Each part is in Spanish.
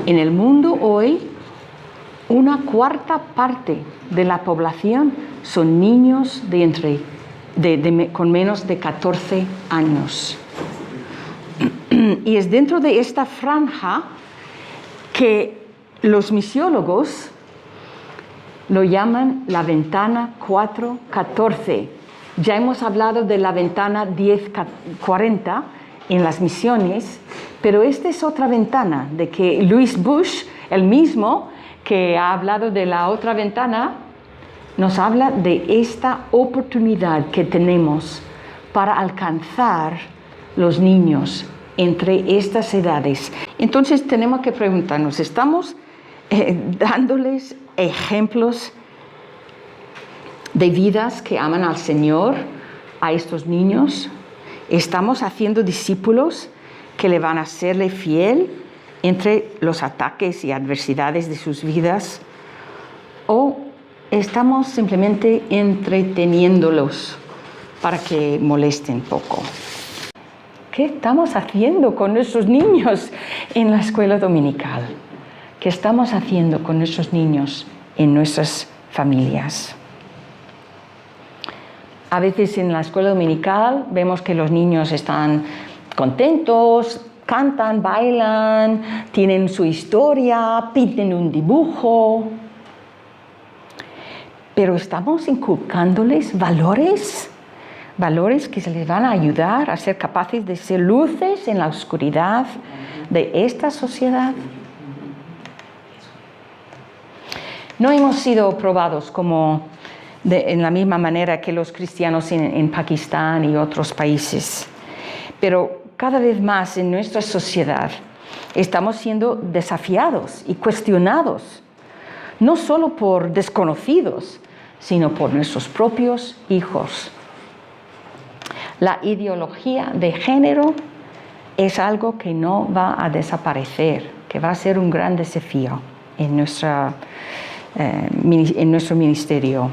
En el mundo hoy, una cuarta parte de la población son niños con menos de 14 años. Y es dentro de esta franja que los misiólogos lo llaman la ventana 4-14. Ya hemos hablado de la ventana 10-40 en las misiones, pero esta es otra ventana de que Louis Bush, el mismo que ha hablado de la otra ventana, nos habla de esta oportunidad que tenemos para alcanzar los niños entre estas edades. Entonces tenemos que preguntarnos, ¿estamos dándoles ejemplos de vidas que aman al Señor a estos niños? ¿Estamos haciendo discípulos que le van a serle fiel entre los ataques y adversidades de sus vidas? ¿O estamos simplemente entreteniéndolos para que molesten poco? ¿Qué estamos haciendo con nuestros niños en la escuela dominical? ¿Qué estamos haciendo con nuestros niños en nuestras familias? A veces en la escuela dominical vemos que los niños están contentos, cantan, bailan, tienen su historia, piden un dibujo. Pero estamos inculcándoles valores que se les van a ayudar a ser capaces de ser luces en la oscuridad de esta sociedad. No hemos sido probados en la misma manera que los cristianos en Pakistán y otros países, pero cada vez más en nuestra sociedad estamos siendo desafiados y cuestionados, no solo por desconocidos, sino por nuestros propios hijos. La ideología de género es algo que no va a desaparecer, que va a ser un gran desafío en nuestro ministerio.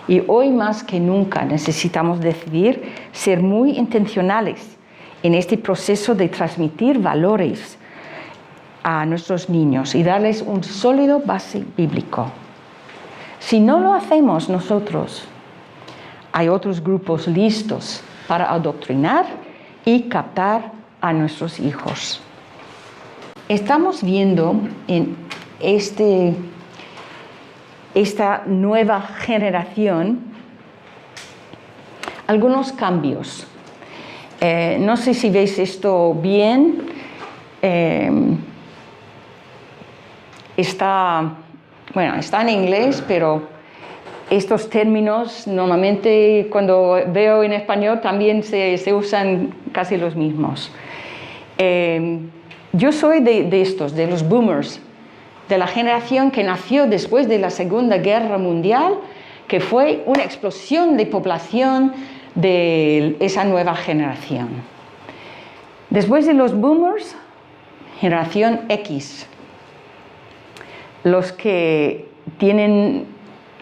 Y hoy más que nunca necesitamos decidir ser muy intencionales en este proceso de transmitir valores a nuestros niños y darles un sólido base bíblico. Si no lo hacemos nosotros, hay otros grupos listos para adoctrinar y captar a nuestros hijos. Estamos viendo en esta nueva generación algunos cambios. No sé si veis esto bien. Está en inglés, pero estos términos normalmente cuando veo en español también se usan casi los mismos. Yo soy de los boomers, de la generación que nació después de la Segunda Guerra Mundial, que fue una explosión de población de esa nueva generación. Después de los boomers, generación X, los que tienen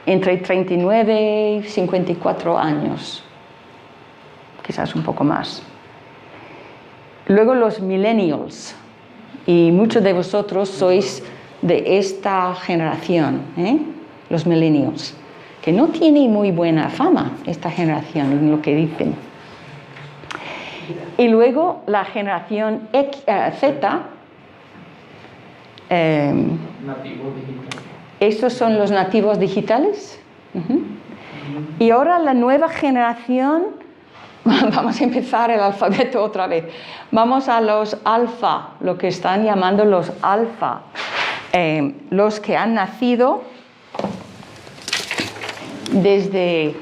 entre 39 y 54 años, quizás un poco más. Luego los millennials, y muchos de vosotros sois de esta generación, los millennials, que no tiene muy buena fama esta generación en lo que dicen. Y luego la generación Z, estos son los nativos digitales. Y ahora la nueva generación, vamos a empezar el alfabeto otra vez, vamos a los alfa, lo que están llamando los alfa, los que han nacido desde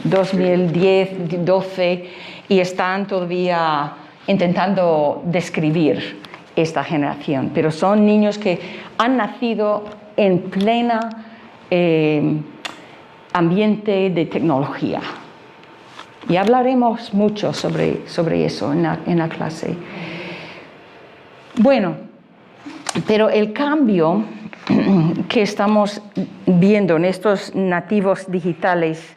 2010, 12 y están todavía intentando describir esta generación, pero son niños que han nacido en plena ambiente de tecnología. Y hablaremos mucho sobre eso en la clase. Bueno, pero el cambio que estamos viendo en estos nativos digitales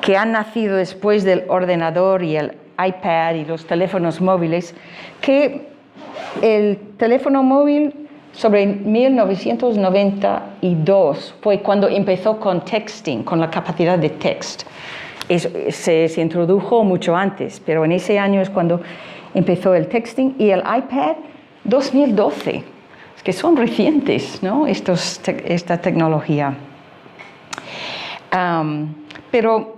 que han nacido después del ordenador y el iPad y los teléfonos móviles, que el teléfono móvil sobre 1992 fue cuando empezó con texting, con la capacidad de text. Se introdujo mucho antes, pero en ese año es cuando empezó el texting, y el iPad 2012, es que son recientes, ¿no? Esta tecnología. Pero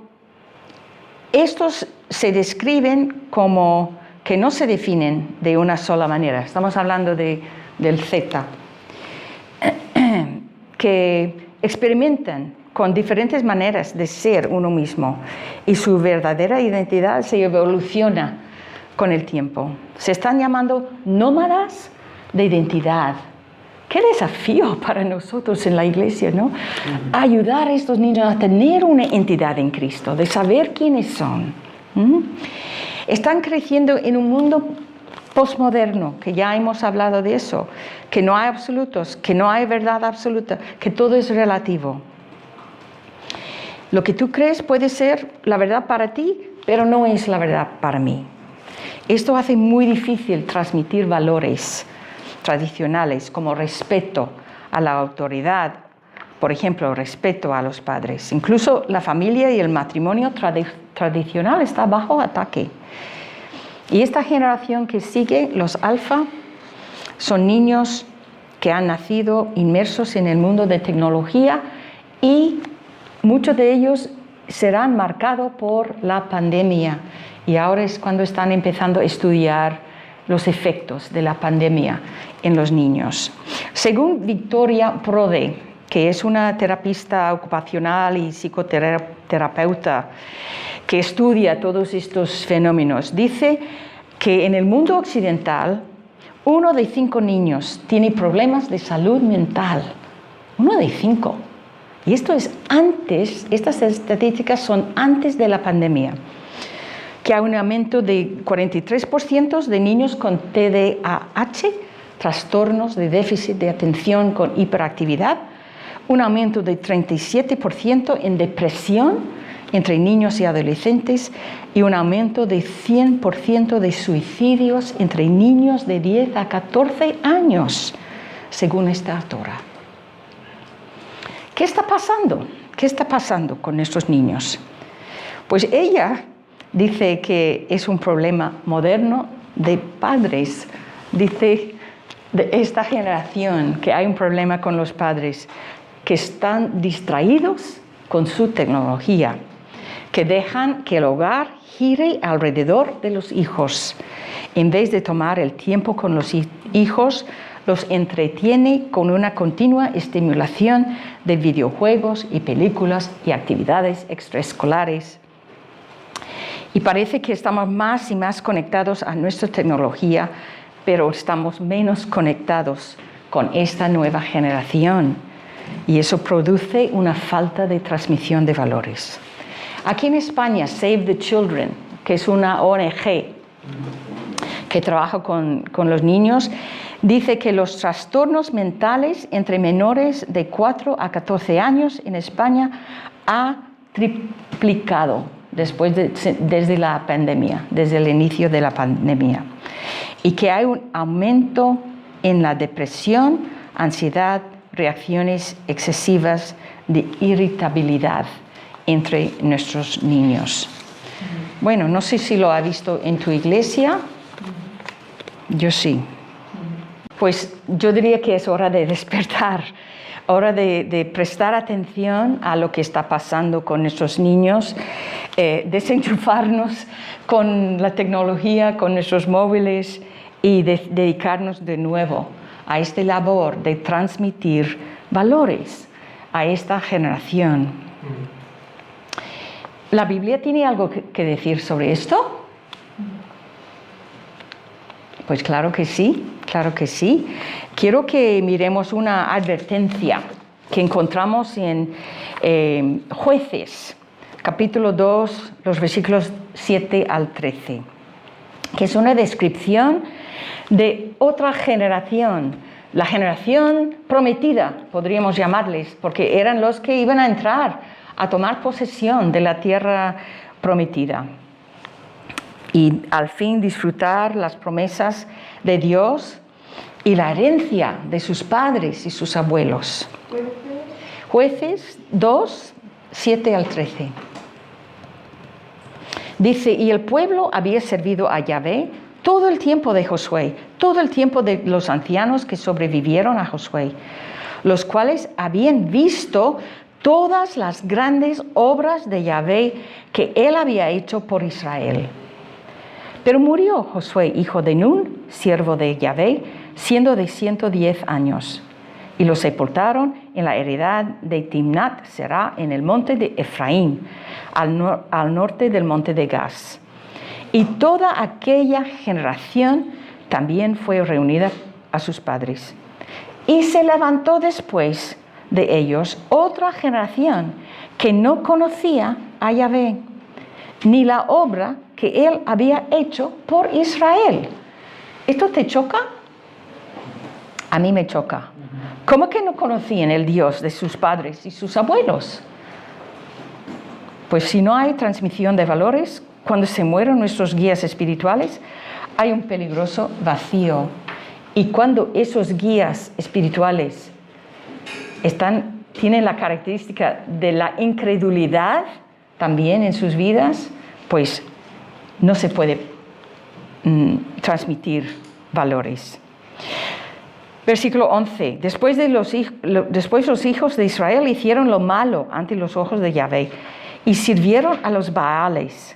estos se describen como que no se definen de una sola manera. Estamos hablando del Z, que experimentan con diferentes maneras de ser uno mismo, y su verdadera identidad se evoluciona con el tiempo. Se están llamando nómadas de identidad. Qué desafío para nosotros en la iglesia, ¿no? Ayudar a estos niños a tener una identidad en Cristo, de saber quiénes son. Están creciendo en un mundo postmoderno, que ya hemos hablado de eso, que no hay absolutos, que no hay verdad absoluta, que todo es relativo. Lo que tú crees puede ser la verdad para ti, pero no es la verdad para mí. Esto hace muy difícil transmitir valores tradicionales como respeto a la autoridad, por ejemplo, respeto a los padres. Incluso la familia y el matrimonio tradicional está bajo ataque. Y esta generación que sigue, los alfa, son niños que han nacido inmersos en el mundo de tecnología, y muchos de ellos serán marcados por la pandemia. Y ahora es cuando están empezando a estudiar los efectos de la pandemia en los niños. Según Victoria Prode, que es una terapista ocupacional y psicoterapeuta que estudia todos estos fenómenos, dice que en el mundo occidental 1 de 5 niños tiene problemas de salud mental. 1 de 5. Y esto es antes, estas estadísticas son antes de la pandemia, que hay un aumento de 43% de niños con TDAH, trastornos de déficit de atención con hiperactividad, un aumento de 37% en depresión entre niños y adolescentes, y un aumento de 100% de suicidios entre niños de 10 a 14 años, según esta autora. ¿Qué está pasando? ¿Qué está pasando con estos niños? Pues ella dice que es un problema moderno de padres. Dice de esta generación que hay un problema con los padres, que están distraídos con su tecnología, que dejan que el hogar gire alrededor de los hijos. En vez de tomar el tiempo con los hijos, los entretiene con una continua estimulación de videojuegos y películas y actividades extraescolares. Y parece que estamos más y más conectados a nuestra tecnología, pero estamos menos conectados con esta nueva generación. Y eso produce una falta de transmisión de valores. Aquí en España, Save the Children, que es una ONG que trabaja con los niños, dice que los trastornos mentales entre menores de 4 a 14 años en España ha triplicado desde la pandemia, desde el inicio de la pandemia, y que hay un aumento en la depresión, ansiedad, reacciones excesivas de irritabilidad entre nuestros niños. Bueno, no sé si lo has visto en tu iglesia. Yo sí. Pues yo diría que es hora de despertar, hora de prestar atención a lo que está pasando con nuestros niños, desenchufarnos con la tecnología, con nuestros móviles, y dedicarnos de nuevo a esta labor de transmitir valores a esta generación. ¿La Biblia tiene algo que decir sobre esto? Pues claro que sí, claro que sí. Quiero que miremos una advertencia que encontramos en Jueces, capítulo 2, los versículos 7 al 13, que es una descripción de otra generación, la generación prometida, podríamos llamarles, porque eran los que iban a entrar a tomar posesión de la tierra prometida. y al fin disfrutar las promesas de Dios y la herencia de sus padres y sus abuelos. Jueces 2, 7 al 13. Dice, y el pueblo había servido a Yahvé todo el tiempo de Josué, todo el tiempo de los ancianos que sobrevivieron a Josué, los cuales habían visto todas las grandes obras de Yahvé que él había hecho por Israel. Pero murió Josué, hijo de Nun, siervo de Yahvé, siendo de 110 años. Y lo sepultaron en la heredad de Timnat Será, en el monte de Efraín, al norte del monte de Gaz. Y toda aquella generación también fue reunida a sus padres. Y se levantó después de ellos otra generación que no conocía a Yahvé, ni la obra que él había hecho por Israel. ¿Esto te choca? A mí me choca. ¿Cómo que no conocían el Dios de sus padres y sus abuelos? Pues si no hay transmisión de valores, cuando se mueren nuestros guías espirituales, hay un peligroso vacío. Y cuando esos guías espirituales tienen la característica de la incredulidad también en sus vidas, pues no se puede transmitir valores. Versículo 11. Después los hijos de Israel hicieron lo malo ante los ojos de Yahvé y sirvieron a los Baales.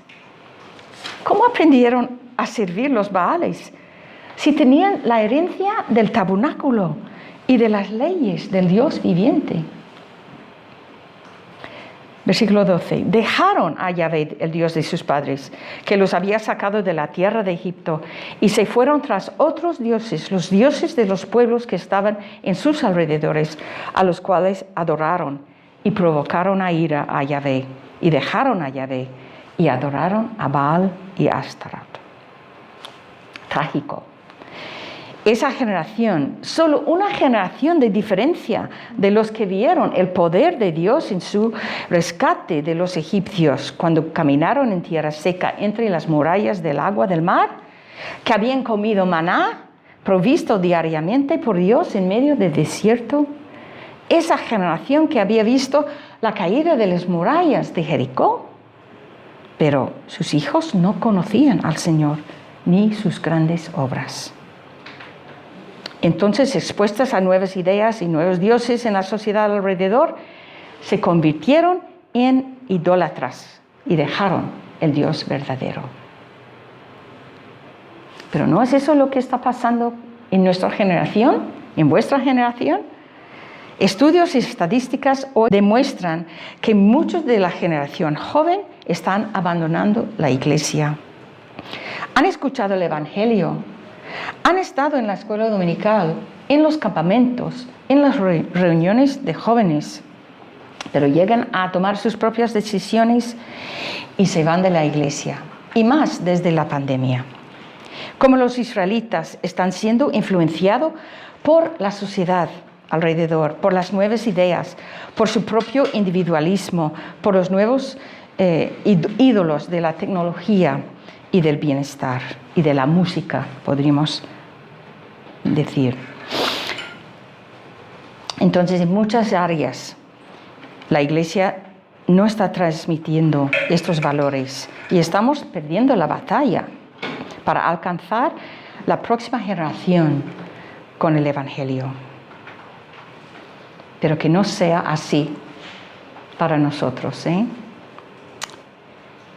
¿Cómo aprendieron a servir los Baales? Si tenían la herencia del tabernáculo y de las leyes del Dios viviente. Versículo 12. Dejaron a Yahvé, el Dios de sus padres, que los había sacado de la tierra de Egipto, y se fueron tras otros dioses, los dioses de los pueblos que estaban en sus alrededores, a los cuales adoraron y provocaron a ira a Yahvé, y dejaron a Yahvé y adoraron a Baal y a Astaroth. Trágico. Esa generación, solo una generación de diferencia de los que vieron el poder de Dios en su rescate de los egipcios cuando caminaron en tierra seca entre las murallas del agua del mar, que habían comido maná provisto diariamente por Dios en medio del desierto. Esa generación que había visto la caída de las murallas de Jericó, pero sus hijos no conocían al Señor ni sus grandes obras. Entonces, expuestas a nuevas ideas y nuevos dioses en la sociedad alrededor, se convirtieron en idólatras y dejaron el Dios verdadero. Pero ¿no es eso lo que está pasando en nuestra generación, en vuestra generación? Estudios y estadísticas hoy demuestran que muchos de la generación joven están abandonando la iglesia. Han escuchado el Evangelio, han estado en la escuela dominical, en los campamentos, en las reuniones de jóvenes, pero llegan a tomar sus propias decisiones y se van de la iglesia, y más desde la pandemia. Como los israelitas están siendo influenciados por la sociedad alrededor, por las nuevas ideas, por su propio individualismo, por los nuevos ídolos de la tecnología y del bienestar y de la música, podríamos decir. Entonces, en muchas áreas, la iglesia no está transmitiendo estos valores y estamos perdiendo la batalla para alcanzar la próxima generación con el Evangelio. Pero que no sea así para nosotros,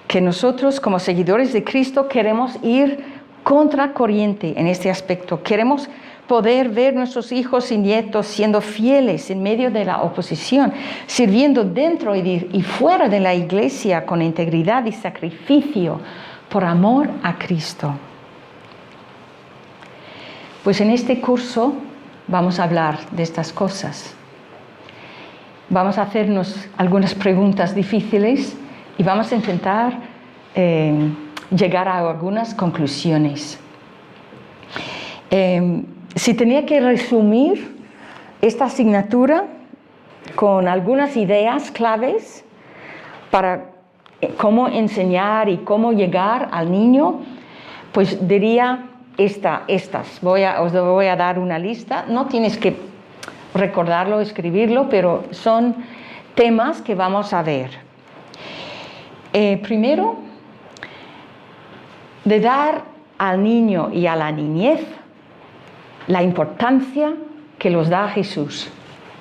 que nosotros como seguidores de Cristo queremos ir contracorriente en este aspecto. Queremos poder ver nuestros hijos y nietos siendo fieles en medio de la oposición, sirviendo dentro y fuera de la iglesia con integridad y sacrificio por amor a Cristo. Pues en este curso vamos a hablar de estas cosas. Vamos a hacernos algunas preguntas difíciles y vamos a intentar llegar a algunas conclusiones. Si tenía que resumir esta asignatura con algunas ideas claves para cómo enseñar y cómo llegar al niño, pues diría estas. Os voy a dar una lista. No tienes que recordarlo, escribirlo, pero son temas que vamos a ver. Primero, de dar al niño y a la niñez la importancia que los da Jesús.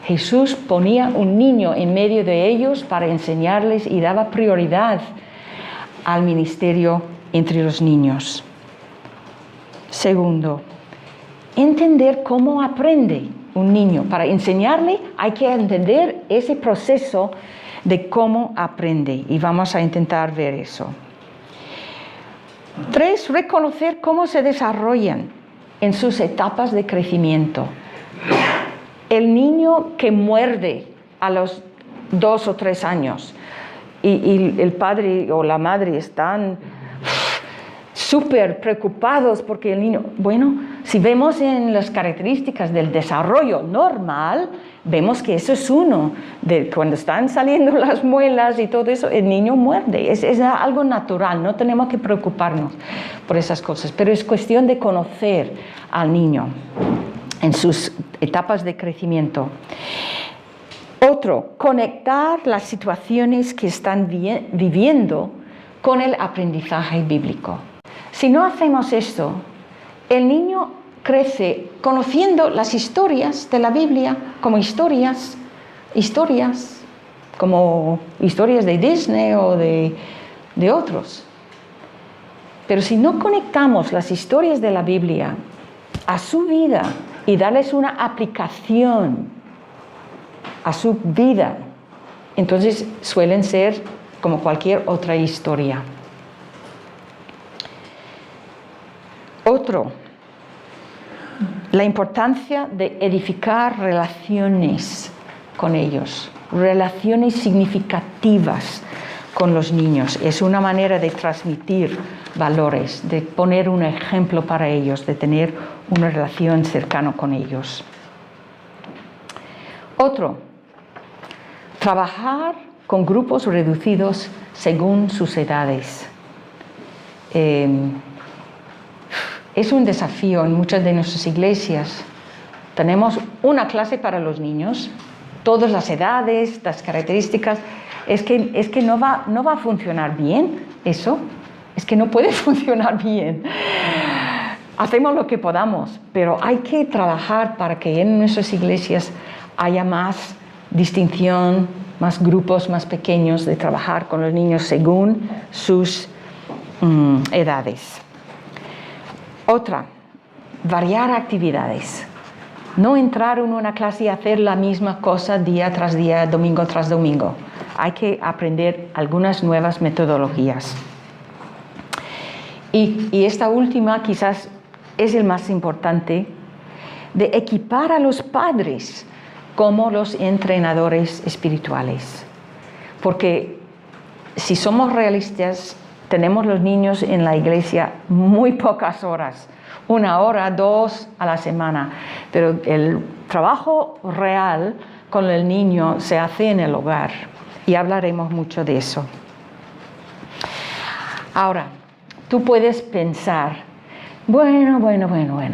Jesús ponía un niño en medio de ellos para enseñarles y daba prioridad al ministerio entre los niños. Segundo, entender cómo aprende un niño. Para enseñarle hay que entender ese proceso de cómo aprende y vamos a intentar ver eso. 3, reconocer cómo se desarrollan en sus etapas de crecimiento. El niño que muerde a los 2 o 3 años y el padre o la madre están súper preocupados porque el niño, bueno, si vemos en las características del desarrollo normal, vemos que eso es uno, de cuando están saliendo las muelas y todo eso, el niño muerde, es algo natural, no tenemos que preocuparnos por esas cosas, pero es cuestión de conocer al niño en sus etapas de crecimiento. Otro, conectar las situaciones que están viviendo con el aprendizaje bíblico. Si no hacemos esto, el niño crece conociendo las historias de la Biblia como historias como historias de Disney o de otros. Pero si no conectamos las historias de la Biblia a su vida y darles una aplicación a su vida, entonces suelen ser como cualquier otra historia. Otro, la importancia de edificar relaciones con ellos, relaciones significativas con los niños. Es una manera de transmitir valores, de poner un ejemplo para ellos, de tener una relación cercana con ellos. Otro, trabajar con grupos reducidos según sus edades. Es un desafío en muchas de nuestras iglesias. Tenemos una clase para los niños, todas las edades, las características. Es que no va a funcionar bien eso. Es que no puede funcionar bien. Hacemos lo que podamos, pero hay que trabajar para que en nuestras iglesias haya más distinción, más grupos más pequeños de trabajar con los niños según sus edades. Otra, variar actividades. No entrar en una clase y hacer la misma cosa día tras día, domingo tras domingo. Hay que aprender algunas nuevas metodologías. Y esta última quizás es el más importante, de equipar a los padres como los entrenadores espirituales. Porque si somos realistas, tenemos los niños en la iglesia muy pocas horas, 1 hora, 2 a la semana, pero el trabajo real con el niño se hace en el hogar y hablaremos mucho de eso. Ahora, tú puedes pensar, bueno,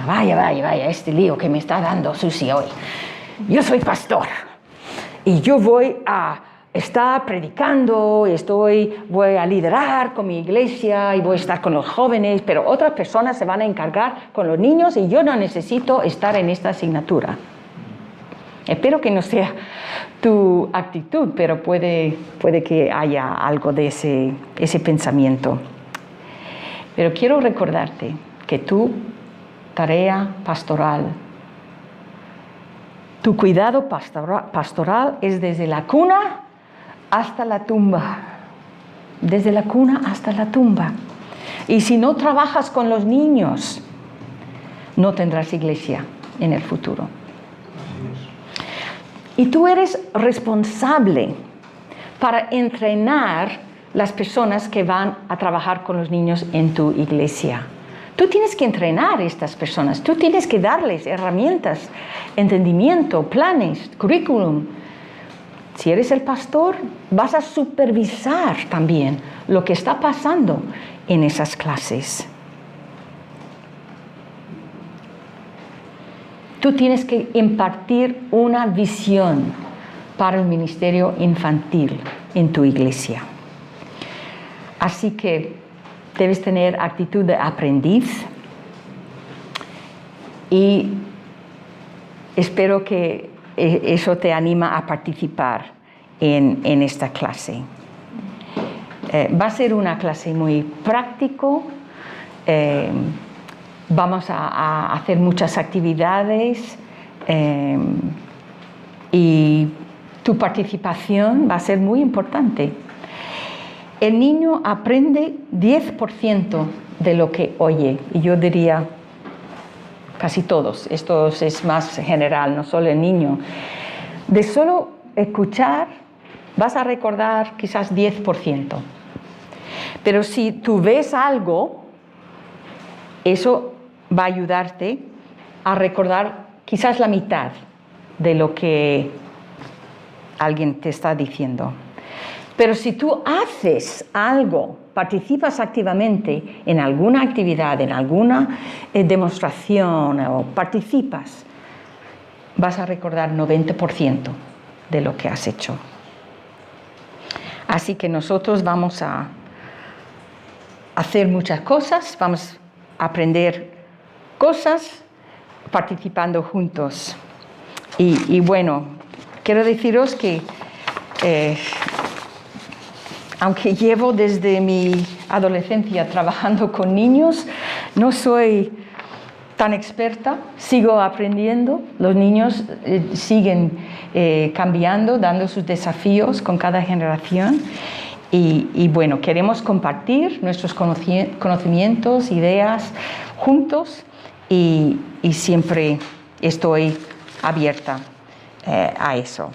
vaya, este lío que me está dando Susi hoy. Yo soy pastor y yo voy a estar predicando, voy a liderar con mi iglesia y voy a estar con los jóvenes, pero otras personas se van a encargar con los niños y yo no necesito estar en esta asignatura. Espero que no sea tu actitud, pero puede que haya algo de ese pensamiento. Pero quiero recordarte que tu tarea pastoral, tu cuidado pastoral es desde la cuna hasta la tumba. Desde la cuna hasta la tumba. Y si no trabajas con los niños, no tendrás iglesia en el futuro. Y tú eres responsable para entrenar las personas que van a trabajar con los niños en tu iglesia. Tú tienes que entrenar a estas personas, tú tienes que darles herramientas, entendimiento, planes, currículum. Si eres el pastor, vas a supervisar también lo que está pasando en esas clases. Tú tienes que impartir una visión para el ministerio infantil en tu iglesia. Así que debes tener actitud de aprendiz y espero que eso te anima a participar en esta clase. Va a ser una clase muy práctico. Vamos a hacer muchas actividades y tu participación va a ser muy importante. El niño aprende 10% de lo que oye, y yo diría casi todos. Esto es más general, no solo el niño. De solo escuchar vas a recordar quizás 10%. Pero si tú ves algo, eso va a ayudarte a recordar quizás la mitad de lo que alguien te está diciendo. Pero si tú haces algo, participas activamente en alguna actividad, en alguna demostración o participas, vas a recordar 90% de lo que has hecho. Así que nosotros vamos a hacer muchas cosas, vamos a aprender cosas participando juntos. Y bueno, quiero deciros que aunque llevo desde mi adolescencia trabajando con niños, no soy tan experta, sigo aprendiendo. Los niños siguen cambiando, dando sus desafíos con cada generación. Y bueno, queremos compartir nuestros conocimientos, ideas juntos y siempre estoy abierta a eso.